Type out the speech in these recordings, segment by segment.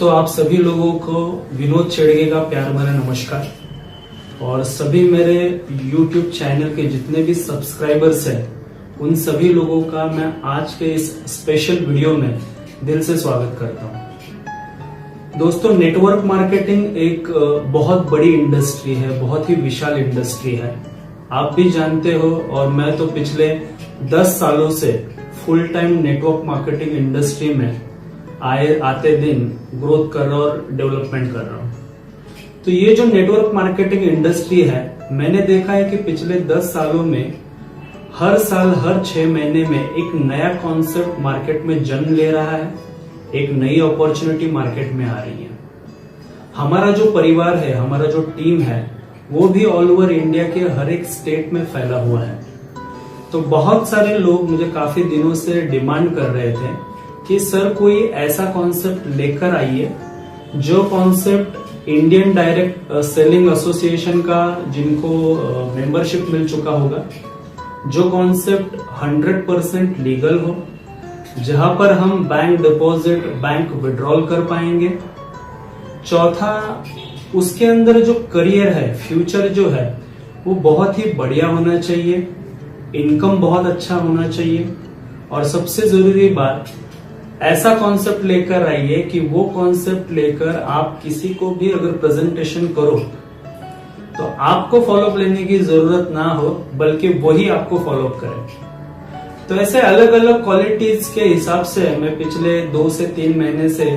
दोस्तों, आप सभी लोगों को विनोद छेड़गे का प्यार भरा नमस्कार। और सभी मेरे YouTube चैनल के जितने भी सब्सक्राइबर्स हैं उन सभी लोगों का मैं आज के इस स्पेशल वीडियो में दिल से स्वागत करता हूं। दोस्तों, नेटवर्क मार्केटिंग एक बहुत बड़ी इंडस्ट्री है, बहुत ही विशाल इंडस्ट्री है। आप भी जानते हो और मैं तो पिछले 10 सालों से full time network marketing industry में आते दिन ग्रोथ कर रहा और डेवलपमेंट कर रहा हूं। तो ये जो नेटवर्क मार्केटिंग इंडस्ट्री है, मैंने देखा है कि पिछले 10 सालों में हर साल हर 6 महीने में एक नया कॉन्सेप्ट मार्केट में जन्म ले रहा है, एक नई अपॉर्चुनिटी मार्केट में आ रही है। हमारा जो परिवार है, हमारा जो टीम है, वो भी ऑल ओवर इंडिया के हर एक स्टेट में फैला हुआ है। तो बहुत सारे लोग मुझे काफी दिनों से डिमांड कर रहे थे कि सर कोई ऐसा कॉन्सेप्ट लेकर आइए जो concept Indian direct selling association का जिनको मेंबरशिप मिल चुका होगा, जो कॉन्सेप्ट 100% लीगल हो, जहां पर हम बैंक डिपॉजिट, बैंक विड्रॉल कर पाएंगे। चौथा, उसके अंदर जो करियर है, फ्यूचर जो है, वो बहुत ही बढ़िया होना चाहिए, इनकम बहुत अच्छा होना चाहिए। और सबसे जरूरी बात, ऐसा कॉन्सेप्ट लेकर आइए कि वो कॉन्सेप्ट लेकर आप किसी को भी अगर प्रेजेंटेशन करो तो आपको फॉलोअप लेने की जरूरत ना हो, बल्कि वही आपको फॉलोअप करे। तो ऐसे अलग अलग क्वालिटीज के हिसाब से मैं पिछले 2 से 3 महीने से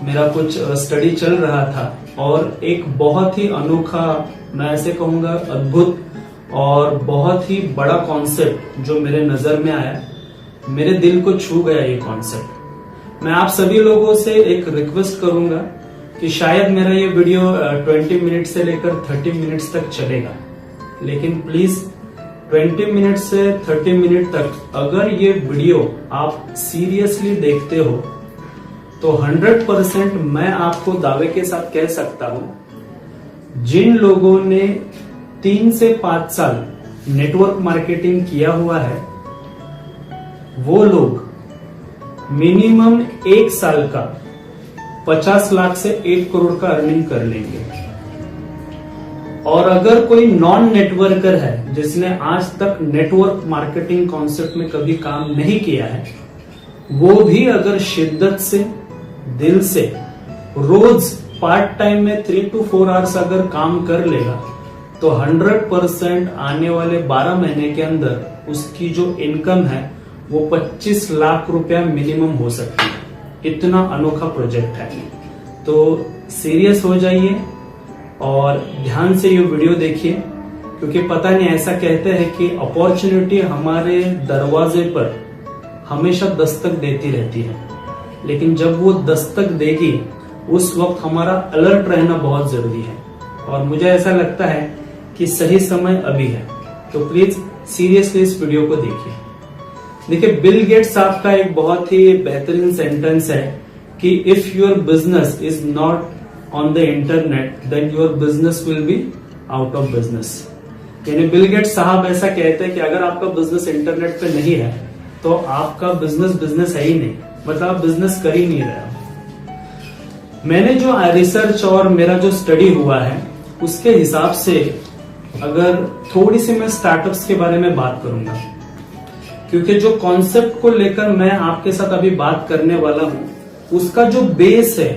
मेरा कुछ स्टडी चल रहा था और एक बहुत ही अनोखा, मैं ऐसे कहूंगा अद्भुत और बहुत ही बड़ा कॉन्सेप्ट जो मेरे नजर में आया, मेरे दिल को छू गया ये कॉन्सेप्ट। मैं आप सभी लोगों से एक रिक्वेस्ट करूंगा कि शायद मेरा ये वीडियो 20 मिनट से लेकर 30 मिनट्स तक चलेगा, लेकिन प्लीज 20 मिनट से 30 मिनट तक अगर ये वीडियो आप सीरियसली देखते हो तो 100% मैं आपको दावे के साथ कह सकता हूं, जिन लोगों ने 3 से 5 साल नेटवर्क मार्केटिंग किया हुआ है, वो लोग मिनिमम 1 साल का 50 लाख से 1 करोड़ का अर्निंग कर लेंगे। और अगर कोई नॉन नेटवर्कर है जिसने आज तक नेटवर्क मार्केटिंग कॉन्सेप्ट में कभी काम नहीं किया है, वो भी अगर शिद्दत से, दिल से रोज पार्ट टाइम में 3 to 4 आवर्स अगर काम कर लेगा तो 100% आने वाले 12 महीने के अंदर उसकी जो इनकम है वो 25 लाख रुपया मिनिमम हो सकती है। इतना अनोखा प्रोजेक्ट है। तो सीरियस हो जाइए और ध्यान से ये वीडियो देखिए, क्योंकि पता नहीं, ऐसा कहते हैं कि अपॉर्चुनिटी हमारे दरवाजे पर हमेशा दस्तक देती रहती है, लेकिन जब वो दस्तक देगी उस वक्त हमारा अलर्ट रहना बहुत जरूरी है। और मुझे ऐसा लगता है कि सही समय अभी है। तो प्लीज सीरियसली इस वीडियो को देखिए। देखिए, बिल गेट्स साहब का एक बहुत ही बेहतरीन सेंटेंस है कि if your business is not on the internet then your business will be out of business. यानी बिल गेट्स साहब ऐसा कहते हैं कि अगर आपका बिजनेस इंटरनेट पे नहीं है तो आपका बिजनेस है ही नहीं, मतलब आप बिजनेस कर ही नहीं रहे हो। मैंने जो रिसर्च और मेरा जो स्टडी हुआ है उसके हिसाब से अगर थोड़ी सी मैं स्टार्टअप्स के बारे में बात करूंगा, क्योंकि जो कॉन्सेप्ट को लेकर मैं आपके साथ अभी बात करने वाला हूं उसका जो बेस है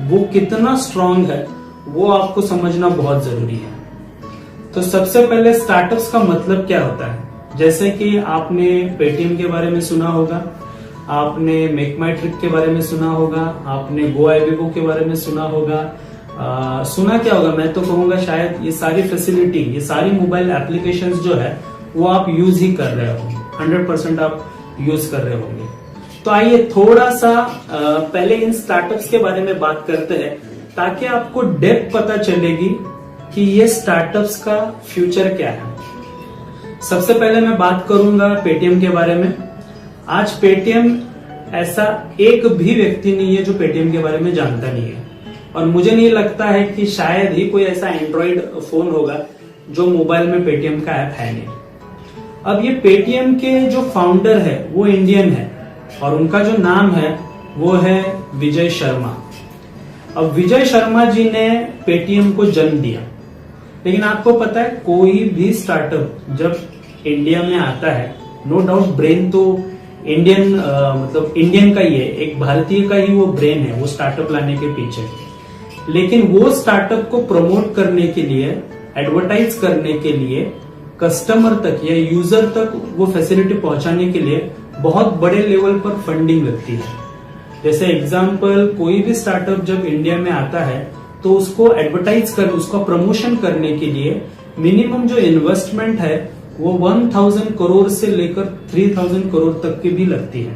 वो कितना स्ट्रांग है वो आपको समझना बहुत जरूरी है। तो सबसे पहले स्टार्टअप्स का मतलब क्या होता है। जैसे कि आपने पेटीएम के बारे में सुना होगा, आपने मेक माई ट्रिप के बारे में सुना होगा, आपने गो आईबीबो के बारे में सुना होगा। सुना क्या होगा, मैं तो कहूंगा शायद ये सारी फैसिलिटी, ये सारी मोबाइल एप्लीकेशंस जो है वो आप यूज ही कर रहे हो, 100% आप यूज कर रहे होंगे। तो आइए थोड़ा सा पहले इन स्टार्टअप्स के बारे में बात करते हैं, ताकि आपको डेप्थ पता चलेगी कि ये स्टार्टअप्स का फ्यूचर क्या है। सबसे पहले मैं बात करूंगा पेटीएम के बारे में। आज पेटीएम, ऐसा एक भी व्यक्ति नहीं है जो पेटीएम के बारे में जानता नहीं है, और मुझे नहीं लगता है कि शायद ही कोई ऐसा एंड्रॉइड फोन होगा जो मोबाइल में पेटीएम का ऐप है नहीं। अब ये पेटीएम के जो फाउंडर है वो इंडियन है और उनका जो नाम है वो है विजय शर्मा। अब विजय शर्मा जी ने पेटीएम को जन्म दिया, लेकिन आपको पता है कोई भी स्टार्टअप जब इंडिया में आता है, नो डाउट ब्रेन तो इंडियन मतलब इंडियन का ही है, एक भारतीय का ही वो ब्रेन है वो स्टार्टअप लाने के पीछे। लेकिन वो स्टार्टअप को प्रमोट करने के लिए, एडवर्टाइज करने के लिए, कस्टमर तक या यूजर तक वो फैसिलिटी पहुंचाने के लिए बहुत बड़े लेवल पर फंडिंग लगती है। जैसे एग्जांपल, कोई भी स्टार्टअप जब इंडिया में आता है तो उसको एडवर्टाइज कर, उसका प्रमोशन करने के लिए मिनिमम जो इन्वेस्टमेंट है वो 1000 करोड़ से लेकर 3000 करोड़ तक की भी लगती है।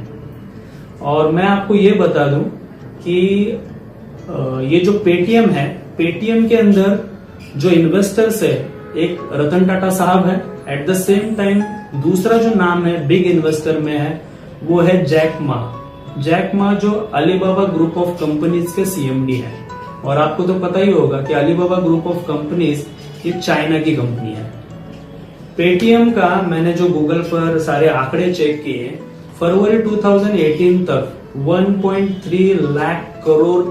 और मैं आपको ये बता दूं कि ये जो पेटीएम है, पेटीएम के अंदर जो इन्वेस्टर्स है, एक रतन टाटा साहब है, एट द सेम टाइम दूसरा जो नाम है बिग इन्वेस्टर में है वो है जैक मा। जैक मा जो अलीबाबा ग्रुप ऑफ कंपनीज के सीएमडी है। और आपको तो पता ही होगा कि अलीबाबा ग्रुप ऑफ कंपनीज ये चाइना की कंपनी है। पेटीएम का मैंने जो गूगल पर सारे आंकड़े चेक किए, फरवरी 2018 तक 1.3 लाख करोड़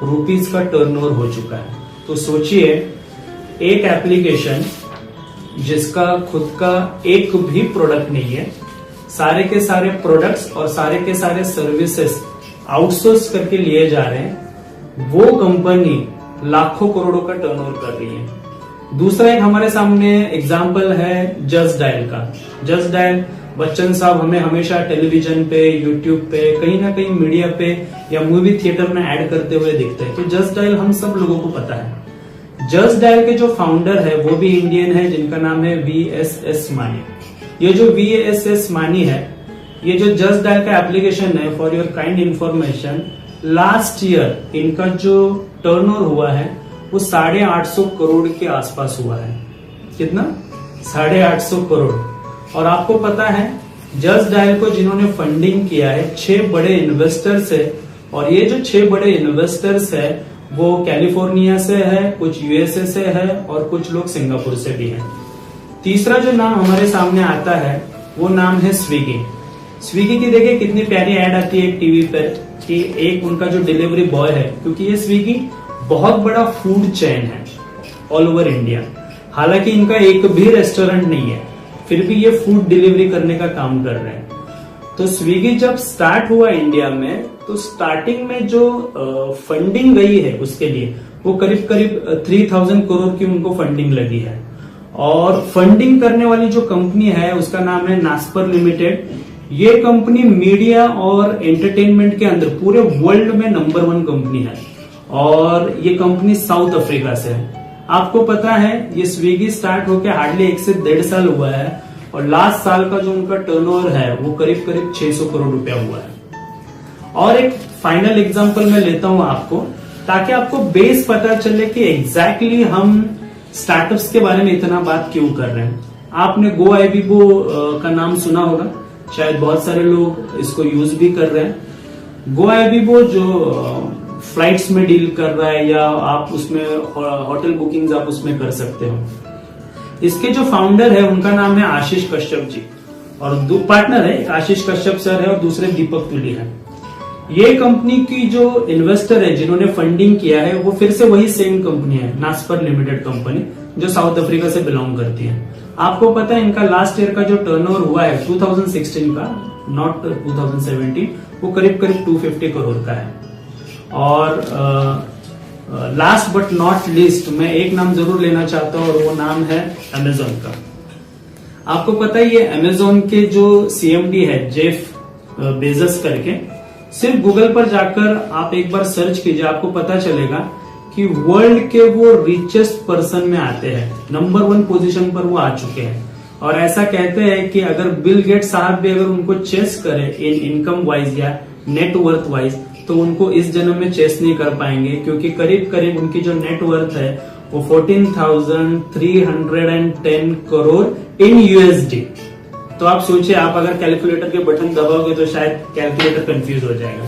रुपीस का टर्नओवर हो चुका है। तो सोचिए, एक एप्लीकेशन जिसका खुद का एक भी प्रोडक्ट नहीं है, सारे के सारे प्रोडक्ट्स और सारे के सारे सर्विसेज आउटसोर्स करके लिए जा रहे हैं, वो कंपनी लाखों करोड़ों का टर्नओवर कर रही है। दूसरा एक हमारे सामने एग्जाम्पल है जस्ट डायल का। जस्ट डायल बच्चन साहब हमें हमेशा टेलीविजन पे, यूट्यूब पे, कहीं ना कहीं मीडिया पे या मूवी थिएटर में ऐड करते हुए दिखते हैं। तो जस्ट डायल हम सब लोगों को पता है। जस्ट डायल के जो फाउंडर है वो भी इंडियन है, जिनका नाम है VSS मानी। ये जो VSS मानी है, ये जो जस्ट डायल का एप्लीकेशन है, for your kind information, last year इनका जो टर्नओवर हुआ है वो 850 करोड़ के आसपास हुआ है। कितना? 850 करोड़। और आपको पता है जस्ट डायल को जिन्होंने फंडिंग किया है 6 बड़े इन्वेस्टर्स है, और ये जो 6 बड़े इन्वेस्टर्स है वो कैलिफोर्निया से है, कुछ यूएसए से है और कुछ लोग सिंगापुर से भी हैं। तीसरा जो नाम हमारे सामने आता है वो नाम है स्विगी। स्विगी की देखिए कितनी प्यारी एड आती है एक टीवी पर कि एक उनका जो डिलीवरी बॉय है, क्योंकि ये स्विगी बहुत बड़ा फूड चेन है ऑल ओवर इंडिया। हालांकि इनका एक भी रेस्टोरेंट नहीं है, फिर भी ये फूड डिलीवरी करने का काम कर रहे हैं। तो स्विगी जब स्टार्ट हुआ इंडिया में, तो स्टार्टिंग में जो फंडिंग गई है उसके लिए वो करीब करीब 3000 करोड़ की उनको फंडिंग लगी है। और फंडिंग करने वाली जो कंपनी है उसका नाम है नास्पर लिमिटेड। ये कंपनी मीडिया और एंटरटेनमेंट के अंदर पूरे वर्ल्ड में नंबर 1 कंपनी है, और ये कंपनी साउथ अफ्रीका से है। आपको पता है ये स्विगी स्टार्ट होकर हार्डली 1 से 1.5 साल हुआ है, और लास्ट साल का जो उनका टर्नओवर है वो करीब करीब 600 करोड़ रुपया हुआ है। और एक फाइनल एग्जांपल मैं लेता हूं आपको, ताकि आपको बेस पता चले कि एग्जैक्टली हम स्टार्टअप्स के बारे में इतना बात क्यों कर रहे हैं। आपने गोआईबिबो का नाम सुना होगा, शायद बहुत सारे लोग इसको यूज भी कर रहे हैं। गोआईबिबो जो फ्लाइट्स में डील कर रहा है, या आप उसमें होटल बुकिंग्स आप उसमें कर सकते हो। इसके जो फाउंडर है उनका नाम है आशीष कश्यप जी, और 2 पार्टनर है, एक आशीष कश्यप सर है और दूसरे दीपक तुली है। ये कंपनी की जो इन्वेस्टर है जिन्होंने फंडिंग किया है वो फिर से वही सेम कंपनी है, नास्पर लिमिटेड कंपनी, जो साउथ अफ्रीका से बिलोंग करती है। आपको पता है इनका लास्ट ईयर का जो टर्नओवर हुआ है 2016 का, नॉट 2017, वो करीब करीब 250 करोड़ का है। और लास्ट बट नॉट लीस्ट मैं एक नाम जरूर लेना चाहता हूं, और वो नाम है अमेजोन का। आपको पता है ये अमेजोन के जो सीएमडी है जेफ बेजस करके, सिर्फ गूगल पर जाकर आप एक बार सर्च कीजिए, आपको पता चलेगा कि वर्ल्ड के वो रिचेस्ट पर्सन में आते हैं, नंबर 1 पोजीशन पर वो आ चुके हैं। और ऐसा कहते हैं कि अगर बिल गेट्स साहब भी अगर उनको चेस करे इन इनकम वाइज या नेटवर्थ वाइज, तो उनको इस जन्म में चेस नहीं कर पाएंगे, क्योंकि करीब करीब उनकी जो नेटवर्थ है वो 14,310 करोड़ इन यूएसडी। तो आप सोचिए, आप अगर कैलकुलेटर के बटन दबाओगे तो शायद कैलकुलेटर कंफ्यूज हो जाएगा।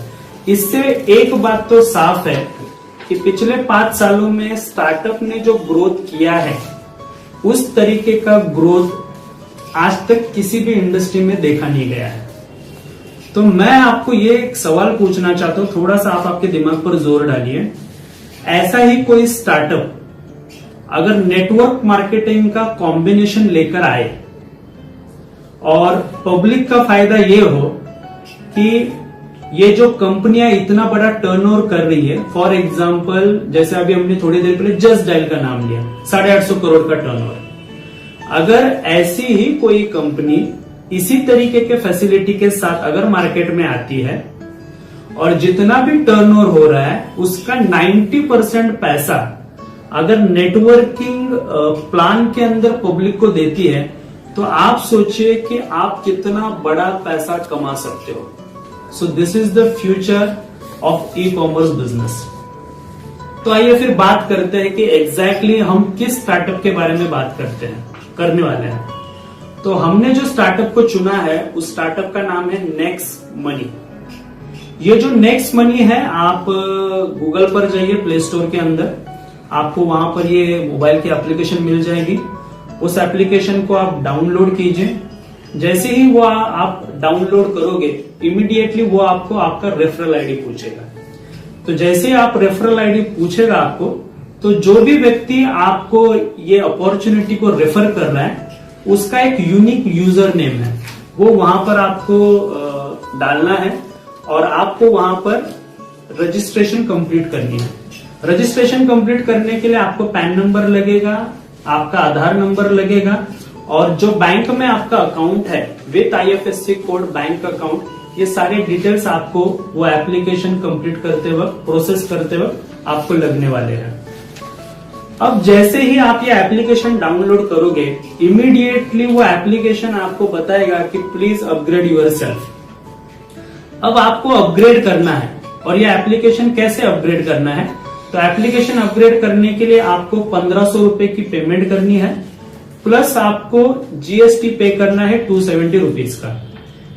इससे एक बात तो साफ है कि पिछले 5 सालों में स्टार्टअप ने जो ग्रोथ किया है उस तरीके का ग्रोथ आज तक किसी भी इंडस्ट्री में देखा नहीं गया है। तो मैं आपको ये एक सवाल पूछना चाहता हूं, थोड़ा सा आप आपके दिमाग पर जोर डालिए ऐसा ही कोई स्टार्टअप अगर नेटवर्क मार्केटिंग का कॉम्बिनेशन लेकर आए और पब्लिक का फायदा ये हो कि ये जो कंपनियां इतना बड़ा टर्नओवर कर रही है, फॉर एग्जांपल जैसे अभी हमने थोड़ी देर पहले जस्ट डायल का नाम लिया, 850 करोड़ का टर्नओवर। अगर ऐसी ही कोई कंपनी इसी तरीके के फैसिलिटी के साथ अगर मार्केट में आती है और जितना भी टर्नओवर हो रहा है उसका 90% पैसा अगर नेटवर्किंग प्लान के अंदर पब्लिक को देती है, तो आप सोचिए कि आप कितना बड़ा पैसा कमा सकते हो। So this is the future of e commerce business. तो आइए फिर बात करते हैं कि एग्जैक्टली हम किस स्टार्टअप के बारे में बात करने वाले हैं। तो हमने जो स्टार्टअप को चुना है उस स्टार्टअप का नाम है नेक्स्ट मनी। ये जो नेक्स्ट मनी है, आप गूगल पर जाइए, प्ले स्टोर के अंदर आपको वहां पर ये मोबाइल की एप्लीकेशन मिल जाएगी। उस एप्लीकेशन को आप डाउनलोड कीजिए। जैसे ही वो आप डाउनलोड करोगे, इमीडिएटली वो आपको आपका रेफरल आईडी पूछेगा। तो जैसे ही आप रेफरल आईडी पूछेगा आपको, तो जो भी व्यक्ति आपको ये अपॉर्चुनिटी को रेफर कर रहा है उसका एक यूनिक यूजर नेम है, वो वहां पर आपको डालना है और आपको वहां पर रजिस्ट्रेशन कंप्लीट करनी है। रजिस्ट्रेशन कंप्लीट करने के लिए आपको पैन नंबर लगेगा, आपका आधार नंबर लगेगा और जो बैंक में आपका अकाउंट है with IFSC code bank account, ये सारे डिटेल्स आपको वो एप्लीकेशन कंप्लीट करते वक्त, प्रोसेस करते वक्त आपको लगने वाले हैं। अब जैसे ही आप ये एप्लीकेशन डाउनलोड करोगे, इमीडिएटली वो एप्लीकेशन आपको बताएगा कि प्लीज अपग्रेड योरसेल्फ। अब आपको अपग्रेड करना है और ये एप्लीकेशन कैसे अपग्रेड करना है, तो एप्लीकेशन अपग्रेड करने के लिए आपको 1500 रुपए की पेमेंट करनी है, प्लस आपको GST पे करना है 270 रुपीज का,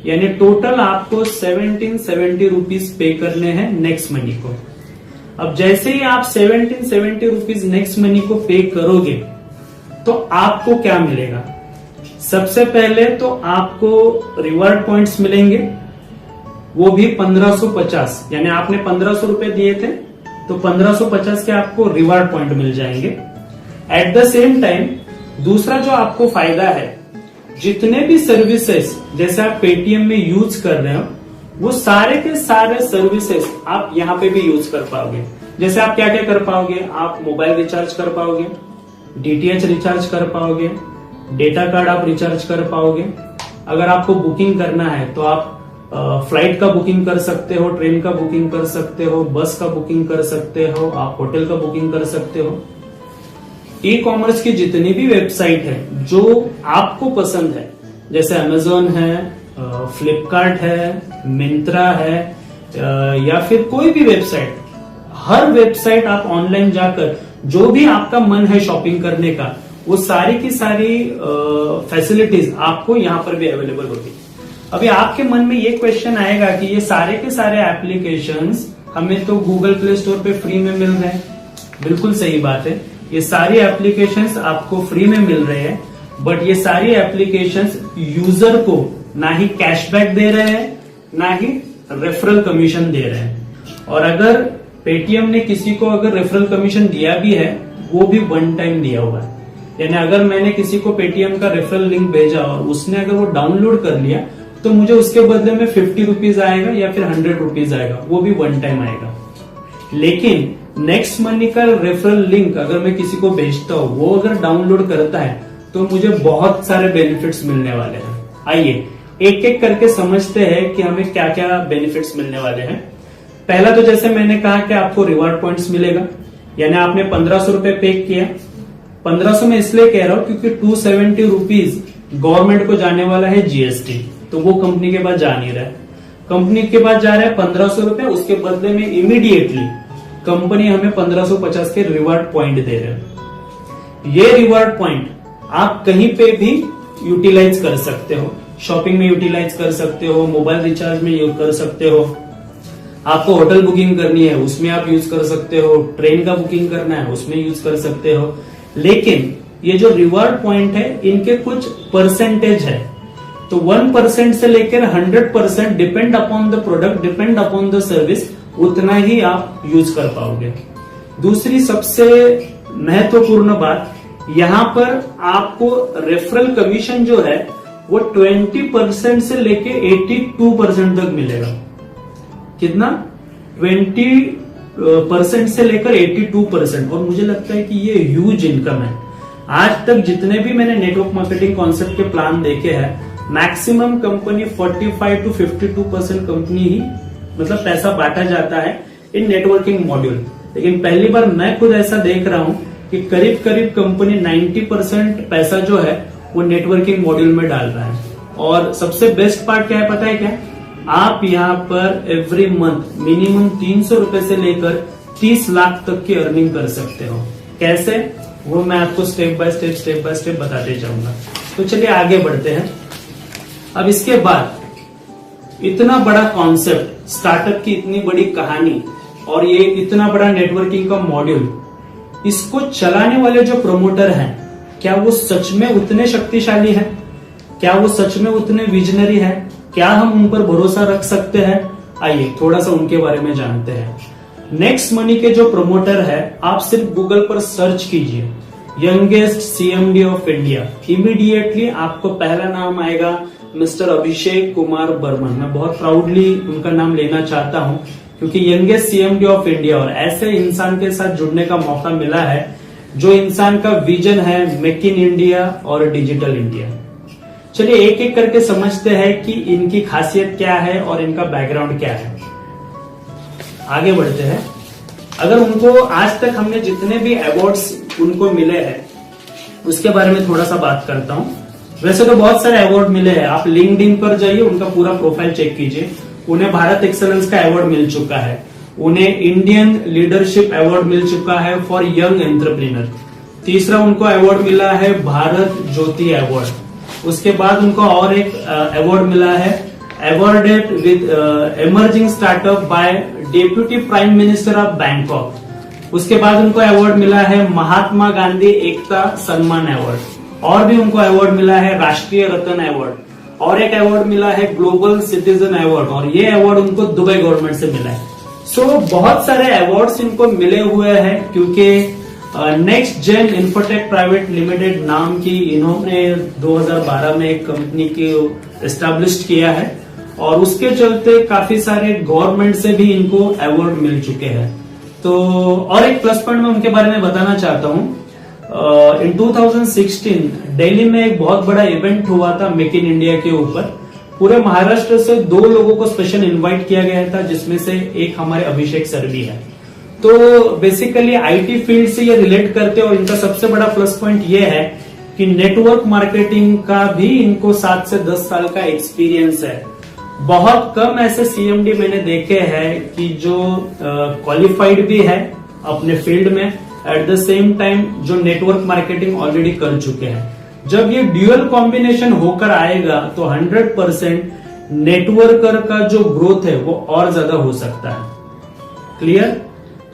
यानी टोटल आपको 1770 रुपीज पे करने हैं नेक्स्ट मनी को। अब जैसे ही आप 1770 रुपीज नेक्स्ट मनी को पे करोगे तो आपको क्या मिलेगा? सबसे पहले तो आपको रिवार्ड पॉइंट्स मिलेंगे, वो भी 1550, यानी आपने 1500 रुपए दिए थे तो 1550 के आपको रिवार्ड पॉइंट मिल जाएंगे। एट द सेम टाइम दूसरा जो आपको फायदा है, जितने भी सर्विसेज जैसे आप पेटीएम में यूज कर रहे हो, वो सारे के सारे सर्विसेज आप यहाँ पे भी यूज कर पाओगे। जैसे आप क्या क्या कर पाओगे, आप मोबाइल रिचार्ज कर पाओगे, DTH रिचार्ज कर पाओगे, डेटा कार्ड आप रिचार्ज कर पाओगे। अगर आपको बुकिंग करना है तो आप फ्लाइट का बुकिंग कर सकते हो, ट्रेन का बुकिंग कर सकते हो, बस का बुकिंग कर सकते हो, आप होटल का बुकिंग कर सकते हो। ई कॉमर्स की जितनी भी वेबसाइट है जो आपको पसंद है, जैसे अमेजोन है, फ्लिपकार्ट है, मिंत्रा है, या फिर कोई भी वेबसाइट, हर वेबसाइट आप ऑनलाइन जाकर जो भी आपका मन है शॉपिंग करने का, वो सारी की सारी फैसिलिटीज आपको यहाँ पर भी अवेलेबल होगी। अभी आपके मन में ये क्वेश्चन आएगा कि ये सारे के सारे एप्लीकेशंस हमें तो गूगल प्ले स्टोर पे फ्री में मिल रहे हैं। बिल्कुल सही बात है, ये सारी एप्लीकेशंस आपको फ्री में मिल रहे हैं, बट ये सारी एप्लीकेशंस यूजर को ना ही कैशबैक दे रहे हैं, ना ही रेफरल कमीशन दे रहे हैं। और अगर पेटीएम ने किसी को अगर रेफरल कमीशन दिया भी है, वो भी वन टाइम दिया हुआ है। यानी अगर मैंने किसी को पेटीएम का रेफरल लिंक भेजा और उसने अगर वो डाउनलोड कर लिया, तो मुझे उसके बदले में 50 रुपीज आएगा या फिर 100 रुपीज आएगा, वो भी वन टाइम आएगा। लेकिन नेक्स्ट मनी का रेफरल लिंक अगर मैं किसी को भेजता हूं, वो अगर डाउनलोड करता है, तो मुझे बहुत सारे बेनिफिट्स मिलने वाले हैं। आइए एक एक करके समझते हैं कि हमें क्या क्या बेनिफिट्स मिलने वाले हैं। पहला तो जैसे मैंने कहा कि आपको रिवार्ड पॉइंट्स मिलेगा, यानी आपने 1500 रुपए पे किया। 1500 में इसलिए कह रहा हूं क्योंकि 270 रुपीज गवर्नमेंट को जाने वाला है GST, तो वो कंपनी के पास जा नहीं रहा है। कंपनी के पास जा रहा है 1500 रुपए, उसके बदले में इमीडिएटली कंपनी हमें 1550 के रिवार्ड पॉइंट दे रहे हैं। ये रिवार्ड पॉइंट आप कहीं पे भी यूटिलाइज कर सकते हो, शॉपिंग में यूटिलाइज कर सकते हो, मोबाइल रिचार्ज में यूज कर सकते हो, आपको होटल बुकिंग करनी है उसमें आप यूज कर सकते हो, ट्रेन का बुकिंग करना है उसमें यूज कर सकते हो। लेकिन ये जो रिवार्ड पॉइंट है, इनके कुछ परसेंटेज है, तो 1% से लेकर 100% depend upon the product, depend upon the service, उतना ही आप यूज कर पाओगे। दूसरी सबसे महत्वपूर्ण बात, यहाँ पर आपको रेफरल कमीशन जो है वो 20% से लेके 82% तक मिलेगा। कितना? 20% से लेकर 82%। और मुझे लगता है कि ये ह्यूज इनकम है। आज तक जितने भी मैंने नेटवर्क मार्केटिंग कॉन्सेप्ट के प्लान देखे हैं, मैक्सिमम कंपनी 45 to 52% कंपनी ही मतलब पैसा बांटा जाता है इन नेटवर्किंग मॉड्यूल। लेकिन पहली बार मैं खुद ऐसा देख रहा हूं कि करीब करीब कंपनी 90% पैसा जो है वो नेटवर्किंग मॉड्यूल में डाल रहा है। और सबसे बेस्ट पार्ट क्या है पता है क्या? आप यहाँ पर एवरी मंथ मिनिमम 300 रुपए से लेकर 30 लाख तक की अर्निंग कर सकते हो। कैसे? वो मैं आपको स्टेप बाय स्टेप बताते जाऊंगा। तो चलिए आगे बढ़ते हैं। अब इसके बाद इतना बड़ा कॉन्सेप्ट, स्टार्टअप की इतनी बड़ी कहानी और ये इतना बड़ा नेटवर्किंग का मॉड्यूल, इसको चलाने वाले जो प्रमोटर हैं, क्या वो सच में उतने शक्तिशाली हैं? क्या वो सच में उतने विजनरी हैं? क्या हम उन पर भरोसा रख सकते हैं? आइए थोड़ा सा उनके बारे में जानते हैं। नेक्स्ट मनी के जो प्रमोटर है, आप सिर्फ गूगल पर सर्च कीजिए youngest CMD of India, immediately आपको पहला नाम आएगा मिस्टर अभिषेक कुमार बर्मन। मैं बहुत प्राउडली उनका नाम लेना चाहता हूं क्योंकि यंगेस्ट सीएमडी ऑफ इंडिया और ऐसे इंसान के साथ जुड़ने का मौका मिला है जो इंसान का विजन है मेक इन इंडिया और डिजिटल इंडिया। चलिए एक एक करके समझते हैं कि इनकी खासियत क्या है और इनका बैकग्राउंड क्या है। आगे बढ़ते हैं। अगर उनको आज तक हमने जितने भी अवार्ड्स उनको मिले हैं उसके बारे में थोड़ा सा बात करता हूं। वैसे तो बहुत सारे अवार्ड मिले हैं, आप लिंक्डइन पर जाइए, उनका पूरा प्रोफाइल चेक कीजिए। उन्हें भारत एक्सेलेंस का अवार्ड मिल चुका है, उन्हें इंडियन लीडरशिप अवार्ड मिल चुका है फॉर यंग एंटरप्रेन्योर। तीसरा उनको अवार्ड मिला है भारत ज्योति अवार्ड। उसके बाद उनको और एक अवार्ड मिला है awarded with emerging startup by deputy prime minister of Bangkok. उसके बाद उनको अवार्ड मिला है महात्मा गांधी एकता सम्मान अवार्ड। और भी उनको अवार्ड मिला है राष्ट्रीय रत्न अवार्ड और एक अवार्ड मिला है ग्लोबल सिटीजन अवार्ड और ये अवार्ड उनको दुबई गवर्नमेंट से मिला है। सो बहुत सारे अवार्ड्स इनको मिले हुए हैं क्योंकि Next Gen Infotech Private Limited नाम की इन्होंने 2012 में एक कंपनी को एस्टैब्लिश किया है और उसके चलते काफी सारे गवर्नमेंट से भी इनको अवार्ड मिल चुके हैं। तो और एक प्लस पॉइंट मैं उनके बारे में बताना चाहता हूं। इन 2016 दिल्ली में एक बहुत बड़ा इवेंट हुआ था मेक इन इंडिया के ऊपर। पूरे महाराष्ट्र से 2 लोगों को स्पेशल इनवाइट किया गया था, जिसमें से एक हमारे अभिषेक सर भी है। तो बेसिकली आईटी फील्ड से ये रिलेट करते हैं और इनका सबसे बड़ा प्लस पॉइंट ये है कि नेटवर्क मार्केटिंग का भी इनको 7 से 10 साल का एक्सपीरियंस है। बहुत कम ऐसे सीएमडी मैंने देखे हैं कि जो क्वालिफाइड भी है अपने फील्ड में, एट द सेम टाइम जो नेटवर्क मार्केटिंग ऑलरेडी कर चुके हैं। जब ये ड्यूअल कॉम्बिनेशन होकर आएगा तो 100% नेटवर्कर का जो ग्रोथ है वो और ज्यादा हो सकता है। क्लियर?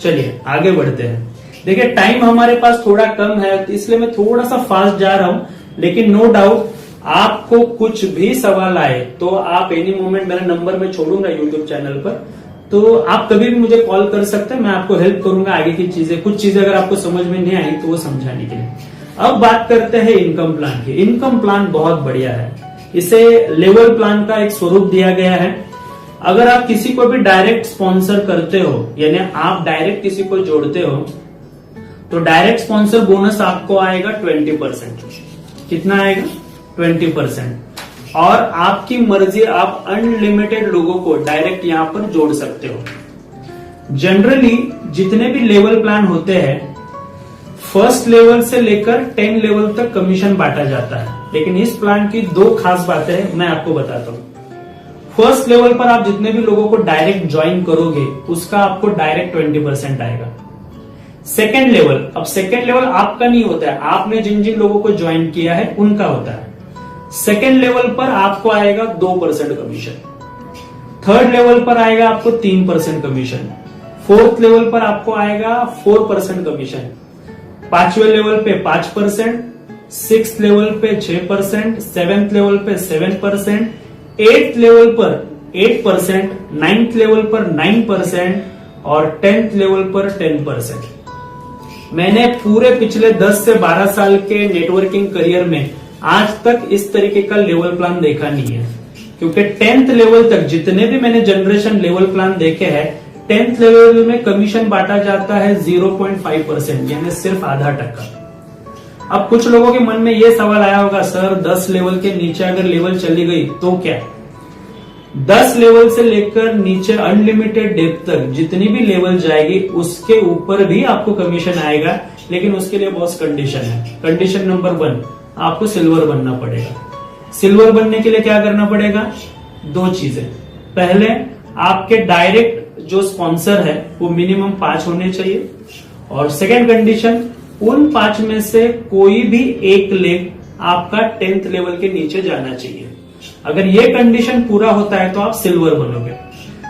चलिए आगे बढ़ते हैं। देखिए टाइम हमारे पास थोड़ा कम है इसलिए मैं थोड़ा सा फास्ट जा रहा हूं, लेकिन नो डाउट आपको कुछ भी सवाल आए तो आप एनी मोमेंट मेरा नंबर में छोड़ूंगा यूट्यूब चैनल पर, तो आप कभी भी मुझे कॉल कर सकते हैं। मैं आपको हेल्प करूंगा आगे की चीजें, कुछ चीजें अगर आपको समझ में नहीं आई तो वो समझाने के लिए। अब बात करते हैं इनकम प्लान की। इनकम प्लान बहुत बढ़िया है, इसे लेवल प्लान का एक स्वरूप दिया गया है। अगर आप किसी को भी डायरेक्ट स्पॉन्सर करते हो, यानी आप डायरेक्ट किसी को जोड़ते हो, तो डायरेक्ट स्पॉन्सर बोनस आपको आएगा 20%। कितना आएगा? 20%। और आपकी मर्जी, आप अनलिमिटेड लोगों को डायरेक्ट यहां पर जोड़ सकते हो। जनरली जितने भी लेवल प्लान होते हैं, फर्स्ट लेवल से लेकर 10 लेवल तक कमीशन बांटा जाता है, लेकिन इस प्लान की 2 खास बातें हैं, मैं आपको बताता हूं। फर्स्ट लेवल पर आप जितने भी लोगों को डायरेक्ट ज्वाइन करोगे उसका आपको डायरेक्ट 20% आएगा। सेकेंड लेवल, अब सेकेंड लेवल आपका नहीं होता है, आपने जिन जिन लोगों को ज्वाइन किया है उनका होता है। सेकेंड लेवल पर आपको आएगा 2% कमीशन, थर्ड लेवल पर आएगा आपको 3% कमीशन, फोर्थ लेवल पर आपको आएगा 4% कमीशन, 5वें लेवल पे 5%, 6th लेवल पे 6%, 7th लेवल पे 7%, 8th लेवल पर 8%, 9th लेवल पर 9% और 10th लेवल पर 10%। मैंने पूरे पिछले 10 से 12 साल के नेटवर्किंग करियर में आज तक इस तरीके का लेवल प्लान देखा नहीं है, क्योंकि 10th लेवल तक जितने भी मैंने जनरेशन लेवल प्लान देखे हैं, 10th लेवल में कमीशन बांटा जाता है 0.5%, यानी सिर्फ आधा टक्का। अब कुछ लोगों के मन में यह सवाल आया होगा, सर 10 लेवल के नीचे अगर लेवल चली गई तो क्या? 10 लेवल से लेकर नीचे अनलिमिटेड डेप्थ तक जितनी भी लेवल जाएगी उसके ऊपर भी आपको कमीशन आएगा, लेकिन उसके लिए बहुत कंडीशन है। कंडीशन नंबर 1, आपको सिल्वर बनना पड़ेगा। सिल्वर बनने के लिए क्या करना पड़ेगा? 2 चीजें। पहले, आपके डायरेक्ट जो स्पॉन्सर है वो मिनिमम 5 होने चाहिए, और सेकेंड कंडीशन, उन 5 में से कोई भी एक लेग आपका 10th लेवल के नीचे जाना चाहिए। अगर ये कंडीशन पूरा होता है तो आप सिल्वर बनोगे।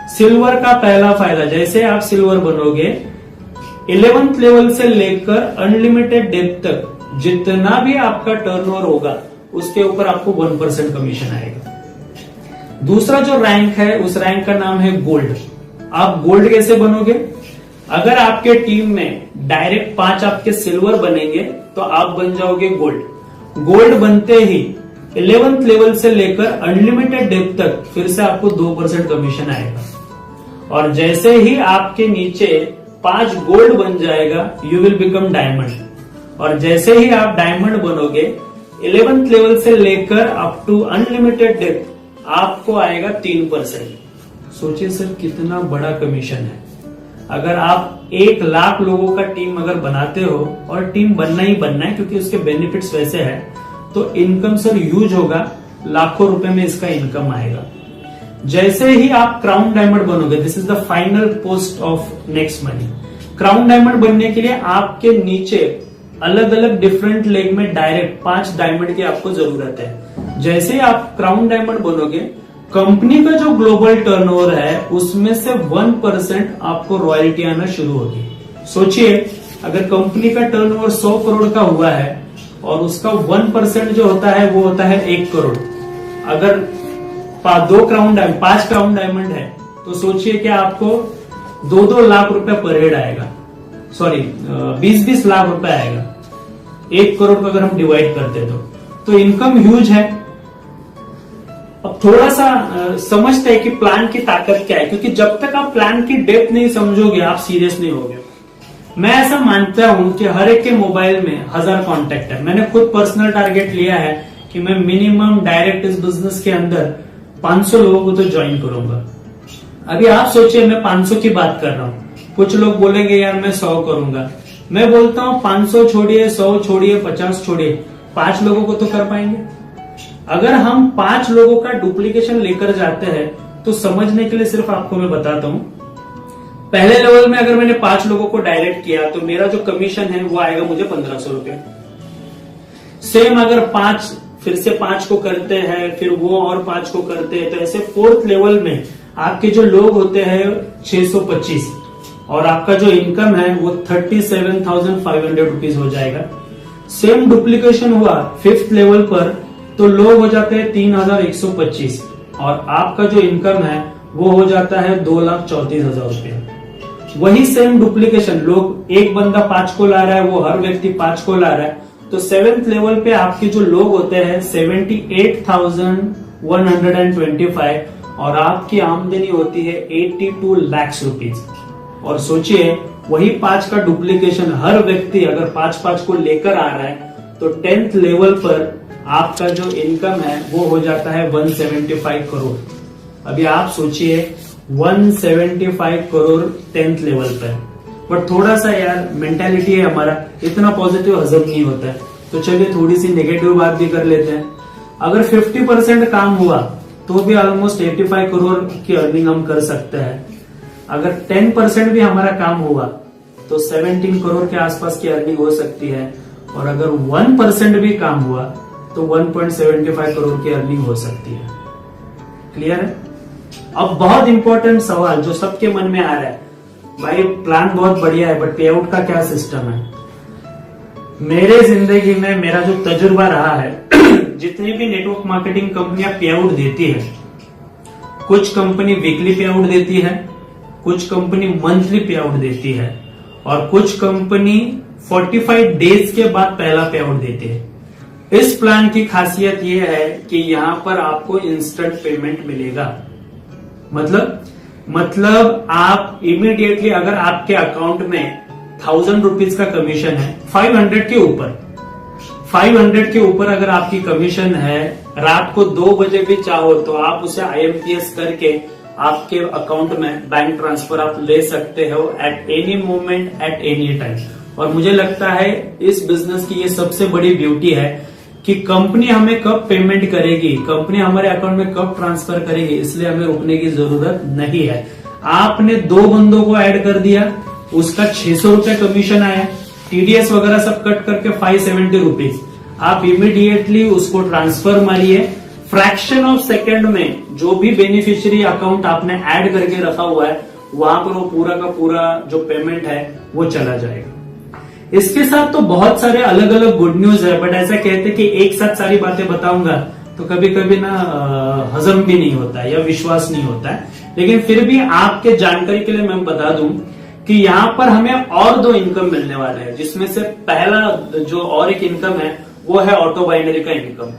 सिल्वर का पहला फायदा, जैसे आप सिल्वर बनोगे, 11th लेवल से लेकर अनलिमिटेड डेप्थ तक जितना भी आपका टर्नओवर होगा उसके ऊपर आपको 1% कमीशन आएगा। दूसरा जो रैंक है उस रैंक का नाम है गोल्ड। आप गोल्ड कैसे बनोगे? अगर आपके टीम में डायरेक्ट 5 आपके सिल्वर बनेंगे तो आप बन जाओगे गोल्ड। गोल्ड बनते ही 11th लेवल से लेकर अनलिमिटेड डेप्थ तक फिर से आपको 2% कमीशन आएगा, और जैसे ही आपके नीचे 5 गोल्ड बन जाएगा, यू विल बिकम डायमंड, और जैसे ही आप डायमंड बनोगे 11th लेवल से लेकर अप टू अनलिमिटेड डेप्थ आपको आएगा 3%। सोचिए सर कितना बड़ा कमीशन है। अगर आप 1 लाख लोगों का टीम अगर बनाते हो, और टीम बनना ही बनना है क्योंकि उसके बेनिफिट्स वैसे है, तो इनकम सर यूज होगा, लाखों रुपए में इसका इनकम आएगा। जैसे ही आप क्राउन डायमंड बनोगे, this is the final post of next money. Crown diamond बनने के लिए आपके नीचे अलग अलग डिफरेंट लेग में डायरेक्ट 5 डायमंड की आपको जरूरत है। जैसे ही आप क्राउन डायमंड बनोगे, कंपनी का जो ग्लोबल टर्नओवर है उसमें से 1% आपको रॉयल्टी आना शुरू होगी। सोचिए, अगर कंपनी का टर्नओवर 100 करोड़ का हुआ है और उसका 1% जो होता है वो होता है 1 करोड़। अगर 5 क्राउन डायमंड है तो सोचिए कि आपको 2-2 लाख रुपए पर हेड आएगा, सॉरी 20-20 लाख रुपए आएगा। 1 करोड़ को अगर हम डिवाइड करते तो इनकम ह्यूज है। अब थोड़ा सा समझते हैं कि प्लान की ताकत क्या है, क्योंकि जब तक आप प्लान की डेप्थ नहीं समझोगे आप सीरियस नहीं होगे। मैं ऐसा मानता हूं कि हर एक के मोबाइल में 1000 कॉन्टेक्ट है। मैंने खुद पर्सनल टारगेट लिया है कि मैं मिनिमम डायरेक्ट इस बिजनेस के अंदर 500 लोगों को तो ज्वाइन करूंगा। अभी आप सोचिए, मैं 500 की बात कर रहा हूं, कुछ लोग बोलेंगे यार मैं 100 करूंगा। मैं बोलता हूं 500 छोड़िए, 100 छोड़िए, 50 छोड़िए, 5 लोगों को तो कर पाएंगे। अगर हम 5 लोगों का डुप्लीकेशन लेकर जाते हैं तो समझने के लिए सिर्फ आपको मैं बताता हूं, पहले लेवल में अगर मैंने 5 लोगों को डायरेक्ट किया तो मेरा जो कमीशन है वो आएगा मुझे 1500 रुपए। सेम अगर 5 फिर से 5 को करते हैं, फिर वो और 5 को करते हैं, तो ऐसे 4th लेवल में आपके जो लोग होते हैं 625, और आपका जो इनकम है वो 37,500 रुपीज हो जाएगा। सेम डुप्लीकेशन हुआ 5th लेवल पर तो लोग हो जाते हैं 3,125, और आपका जो इनकम है वो हो जाता है 2,34,000 रुपया। वही सेम डुप्लीकेशन, लोग एक बंदा 5 को ला रहा है, वो हर व्यक्ति 5 को ला रहा है, तो 7th लेवल पे आपके जो लोग होते हैं 78,125, और आपकी आमदनी होती है 82 लाख रुपीज। और सोचिए, वही 5 का डुप्लीकेशन हर व्यक्ति अगर 5-5 को लेकर आ रहा है तो 10th लेवल पर आपका जो इनकम है वो हो जाता है 175 करोड़। अभी आप सोचिए 175 करोड़ 10th लेवल पर। बट थोड़ा सा यार मेंटालिटी है हमारा, इतना पॉजिटिव हजम नहीं होता है, तो चलिए थोड़ी सी नेगेटिव बात भी कर लेते हैं। अगर 50% काम हुआ तो भी ऑलमोस्ट 85 करोड़ की अर्निंग हम कर सकते हैं। अगर 10% भी हमारा काम हुआ तो 17 करोड़ के आसपास की अर्निंग हो सकती है, और अगर 1% भी काम हुआ तो 1.75 करोड़ की अर्निंग हो सकती है। क्लियर है? अब बहुत इंपॉर्टेंट सवाल जो सबके मन में आ रहा है, भाई प्लान बहुत बढ़िया है बट पे आउट का क्या सिस्टम है? मेरे जिंदगी में मेरा जो तजुर्बा रहा है जितनी भी नेटवर्क मार्केटिंग कंपनियां पे आउट देती है, कुछ कंपनी वीकली पे आउट देती है, कुछ कंपनी मंथली पे आउट देती है, और कुछ कंपनी 45 डेज के बाद पहला पे आउट देते हैं। इस प्लान की खासियत यह है कि यहां पर आपको इंस्टेंट पेमेंट मिलेगा। मतलब आप इमीडिएटली अगर आपके अकाउंट में 1000 रुपीज का कमीशन है, 500 के ऊपर अगर आपकी कमीशन है, रात को 2 बजे भी चाहो तो आप उसे IMPS करके आपके अकाउंट में बैंक ट्रांसफर आप ले सकते हो at any moment, at any time. और मुझे लगता है इस बिजनेस की ये सबसे बड़ी ब्यूटी है कि कंपनी हमें कब पेमेंट करेगी, कंपनी हमारे अकाउंट में कब ट्रांसफर करेगी, इसलिए हमें रुकने की जरूरत नहीं है। आपने 2 बंदों को ऐड कर दिया, उसका 600 रुपए कमीशन आया, TDS वगैरह सब कट करके 570 रुपीज, आप इमीडिएटली उसको ट्रांसफर मारिए। फ्रैक्शन ऑफ सेकेंड में जो भी बेनिफिशियरी अकाउंट आपने ऐड करके रखा हुआ है वहां पर वो पूरा का पूरा जो पेमेंट है वो चला जाएगा। इसके साथ तो बहुत सारे अलग अलग गुड न्यूज है, बट ऐसा कहते कि एक साथ सारी बातें बताऊंगा तो कभी कभी ना हजम भी नहीं होता है या विश्वास नहीं होता है। लेकिन फिर भी आपके जानकारी के लिए मैं बता दूं कि यहाँ पर हमें और 2 इनकम मिलने वाले हैं, जिसमें से पहला जो और एक इनकम है वो है ऑटो बाइनरी का इनकम।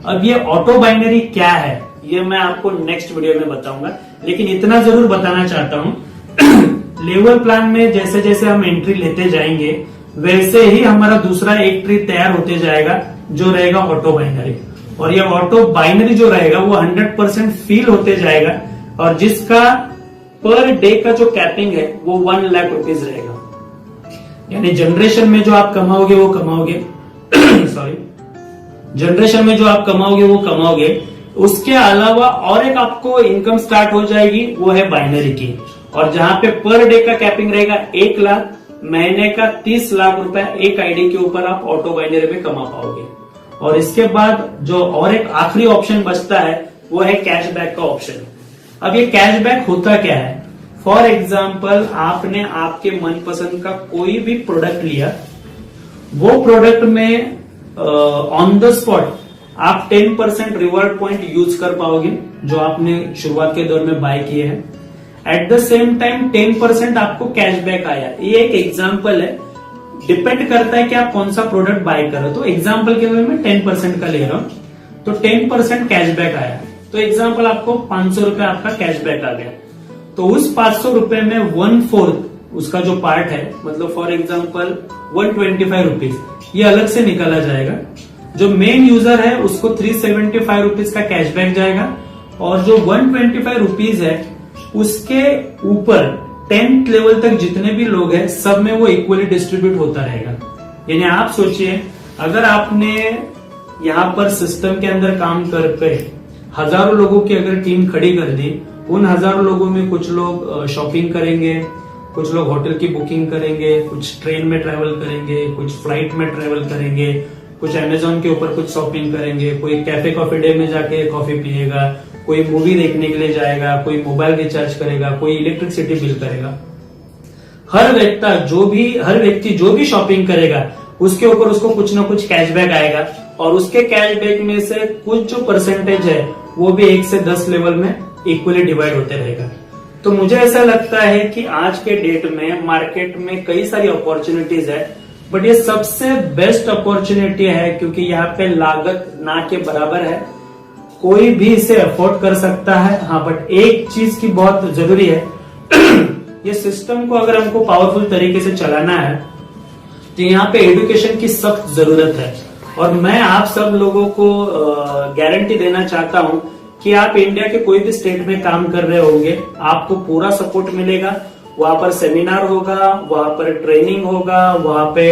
अब ये ऑटो बाइनरी क्या है ये मैं आपको नेक्स्ट वीडियो में बताऊंगा, लेकिन इतना जरूर बताना चाहता हूं लेवल प्लान में जैसे जैसे हम एंट्री लेते जाएंगे वैसे ही हमारा दूसरा एक ट्री तैयार होते जाएगा जो रहेगा ऑटो बाइनरी। और ये ऑटो बाइनरी जो रहेगा वो 100% फील होते जाएगा और जिसका पर डे का जो कैपिंग है वो 1 लाख रुपीज रहेगा। यानी जनरेशन में जो आप कमाओगे वो कमाओगे सॉरी जनरेशन में जो आप कमाओगे वो कमाओगे। उसके अलावा और एक आपको इनकम स्टार्ट हो जाएगी वो है बाइनरी की, और जहां पे पर डे का कैपिंग रहेगा 1 लाख, महीने का 30 लाख रुपए एक आईडी के ऊपर आप ऑटो बाइनरी में कमा पाओगे। और इसके बाद जो और एक आखिरी ऑप्शन बचता है वो है कैशबैक का ऑप्शन। अब ये कैशबैक होता क्या है? फॉर एग्जाम्पल आपने आपके मनपसंद का कोई भी प्रोडक्ट लिया, वो प्रोडक्ट में ऑन द स्पॉट आप 10% रिवॉर्ड पॉइंट यूज कर पाओगे जो आपने शुरुआत के दौर में बाय किए हैं। एट द सेम टाइम 10% आपको कैशबैक आया। ये एक एग्जाम्पल है, डिपेंड करता है कि आप कौन सा प्रोडक्ट बाय कर रहे हो। तो एग्जाम्पल के लिए मैं 10% का ले रहा हूं, तो 10% कैशबैक आया, तो एग्जाम्पल आपको 500 रुपए आपका कैशबैक आ गया। तो उस 500 रुपए में 1/4 उसका जो पार्ट है, मतलब फॉर एग्जाम्पल 125 रुपीज, ये अलग से निकाला जाएगा। जो मेन यूजर है उसको 375 रुपीज का कैशबैक जाएगा, और जो 125 रुपीज है उसके ऊपर 10th लेवल तक जितने भी लोग हैं सब में वो इक्वली डिस्ट्रीब्यूट होता रहेगा। यानी आप सोचिए अगर आपने यहाँ पर सिस्टम के अंदर काम करके हजारों लोगों की अगर टीम खड़ी कर दी, उन हजारों लोगों में कुछ लोग शॉपिंग करेंगे, कुछ लोग होटल की बुकिंग करेंगे, कुछ ट्रेन में ट्रेवल करेंगे, कुछ फ्लाइट में ट्रेवल करेंगे, कुछ अमेजोन के ऊपर कुछ शॉपिंग करेंगे, कोई कैफे कॉफी डे में जाके कॉफी पिएगा, कोई मूवी देखने के लिए जाएगा, कोई मोबाइल रिचार्ज करेगा, कोई इलेक्ट्रिसिटी बिल करेगा। हर व्यक्ति जो भी शॉपिंग करेगा उसके ऊपर उसको कुछ ना कुछ कैशबैक आएगा, और उसके कैशबैक में से कुछ जो परसेंटेज है वो भी 1 से 10 लेवल में इक्वली डिवाइड होते रहेगा। तो मुझे ऐसा लगता है कि आज के डेट में मार्केट में कई सारी अपॉर्चुनिटीज है, बट ये सबसे बेस्ट अपॉर्चुनिटी है क्योंकि यहाँ पे लागत ना के बराबर है, कोई भी इसे अफोर्ड कर सकता है। हाँ, बट एक चीज की बहुत जरूरी है ये सिस्टम को अगर हमको पावरफुल तरीके से चलाना है तो यहाँ पे एजुकेशन की सख्त जरूरत है। और मैं आप सब लोगों को गारंटी देना चाहता हूं कि आप इंडिया के कोई भी स्टेट में काम कर रहे होंगे, आपको पूरा सपोर्ट मिलेगा। वहां पर सेमिनार होगा, वहां पर ट्रेनिंग होगा, वहां पे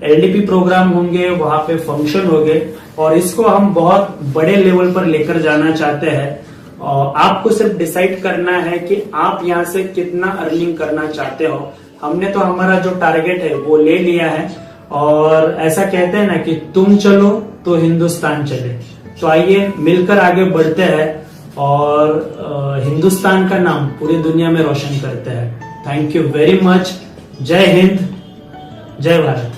LDP प्रोग्राम होंगे, वहां पे फंक्शन होंगे, और इसको हम बहुत बड़े लेवल पर लेकर जाना चाहते हैं। और आपको सिर्फ डिसाइड करना है कि आप यहाँ से कितना अर्निंग करना चाहते हो। हमने तो हमारा जो टारगेट है वो ले लिया है, और ऐसा कहते हैं ना कि तुम चलो तो हिंदुस्तान चले। तो आइए मिलकर आगे बढ़ते हैं और हिंदुस्तान का नाम पूरी दुनिया में रोशन करते हैं। Thank you very much. जय हिंद, जय भारत।